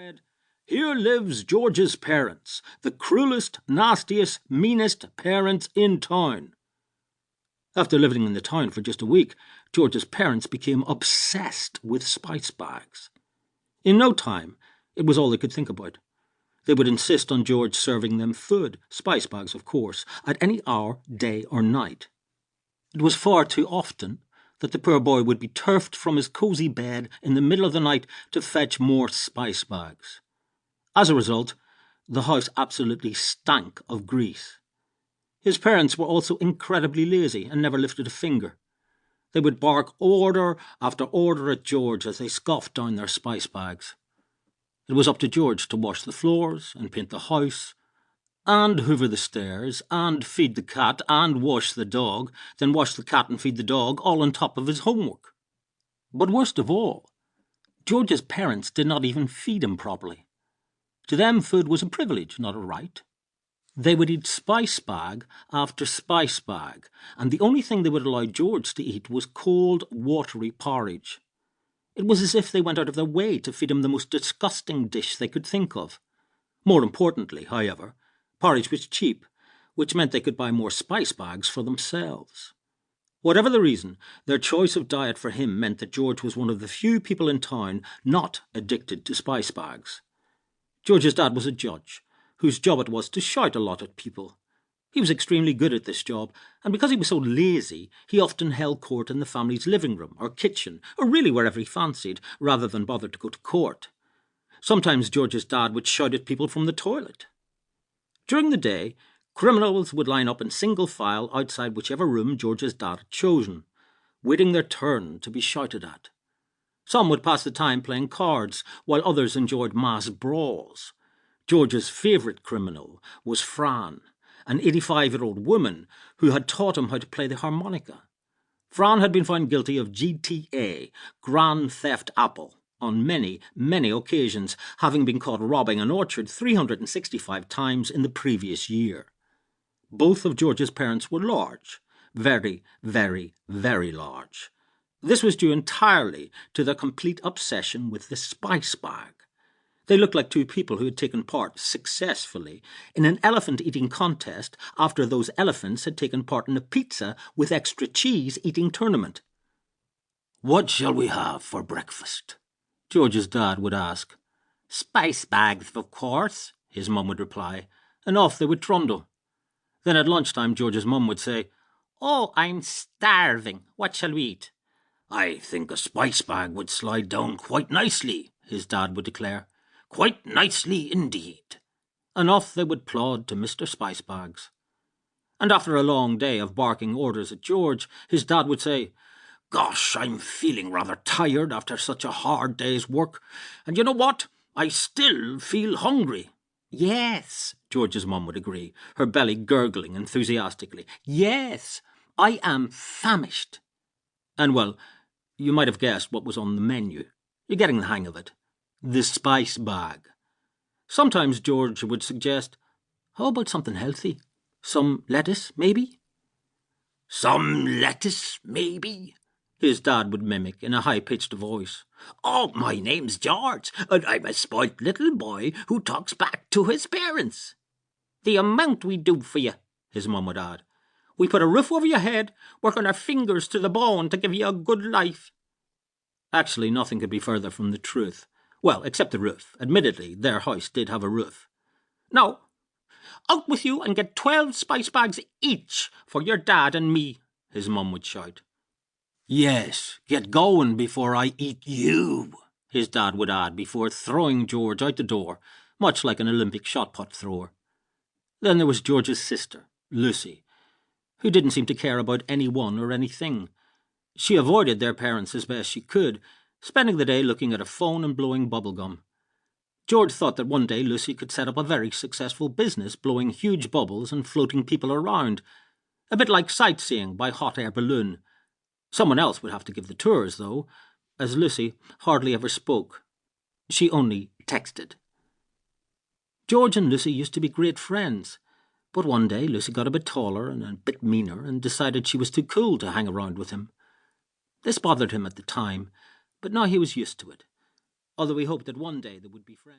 read, "Here lives George's parents, the cruelest, nastiest, meanest parents in town." After living in the town for just a week, George's parents became obsessed with spice bags. In no time, it was all they could think about. They would insist on George serving them food, spice bags of course, at any hour, day or night. It was far too often that the poor boy would be turfed from his cosy bed in the middle of the night to fetch more spice bags. As a result, the house absolutely stank of grease. His parents were also incredibly lazy and never lifted a finger. They would bark order after order at George as they scoffed down their spice bags. It was up to George to wash the floors and paint the house, and hoover the stairs, and feed the cat, and wash the dog, then wash the cat and feed the dog, all on top of his homework. But worst of all, George's parents did not even feed him properly. To them, food was a privilege, not a right. They would eat spice bag after spice bag, and the only thing they would allow George to eat was cold, watery porridge. It was as if they went out of their way to feed him the most disgusting dish they could think of. More importantly, however, porridge was cheap, which meant they could buy more spice bags for themselves. Whatever the reason, their choice of diet for him meant that George was one of the few people in town not addicted to spice bags. George's dad was a judge, whose job it was to shout a lot at people. He was extremely good at this job, and because he was so lazy, he often held court in the family's living room or kitchen, or really wherever he fancied, rather than bother to go to court. Sometimes George's dad would shout at people from the toilet. During the day, criminals would line up in single file outside whichever room George's dad had chosen, waiting their turn to be shouted at. Some would pass the time playing cards, while others enjoyed mass brawls. George's favourite criminal was Fran, an 85-year-old woman who had taught him how to play the harmonica. Fran had been found guilty of GTA, Grand Theft Apple, on many, many occasions, having been caught robbing an orchard 365 times in the previous year. Both of George's parents were large, very, very, very large. This was due entirely to their complete obsession with the spice bag. They looked like two people who had taken part successfully in an elephant-eating contest after those elephants had taken part in a pizza with extra cheese eating tournament. "What shall we have for breakfast?" George's dad would ask. "Spice bags, of course," his mum would reply, and off they would trundle. Then at lunchtime George's mum would say, "Oh, I'm starving. What shall we eat?" "I think a spice bag would slide down quite nicely," his dad would declare. "Quite nicely indeed." And off they would plod to Mr Spicebag's. And after a long day of barking orders at George, his dad would say, "Gosh, I'm feeling rather tired after such a hard day's work. And you know what? I still feel hungry." "Yes," George's mum would agree, her belly gurgling enthusiastically. "Yes, I am famished." And well, you might have guessed what was on the menu. You're getting the hang of it. The spice bag. Sometimes George would suggest, "How about something healthy? Some lettuce, maybe?" "Some lettuce, maybe?" his dad would mimic in a high-pitched voice. "Oh, my name's George, and I'm a spoilt little boy who talks back to his parents." "The amount we do for you," his mum would add. "We put a roof over your head, work on our fingers to the bone to give you a good life." Actually, nothing could be further from the truth. Well, except the roof. Admittedly, their house did have a roof. "Now, out with you and get 12 spice bags each for your dad and me," his mum would shout. "Yes, get going before I eat you," his dad would add before throwing George out the door, much like an Olympic shot-put thrower. Then there was George's sister, Lucy, who didn't seem to care about anyone or anything. She avoided their parents as best she could, spending the day looking at a phone and blowing bubblegum. George thought that one day Lucy could set up a very successful business blowing huge bubbles and floating people around, a bit like sightseeing by hot air balloon. Someone else would have to give the tours, though, as Lucy hardly ever spoke. She only texted. George and Lucy used to be great friends, but one day Lucy got a bit taller and a bit meaner and decided she was too cool to hang around with him. This bothered him at the time, but now he was used to it, although he hoped that one day they would be friends.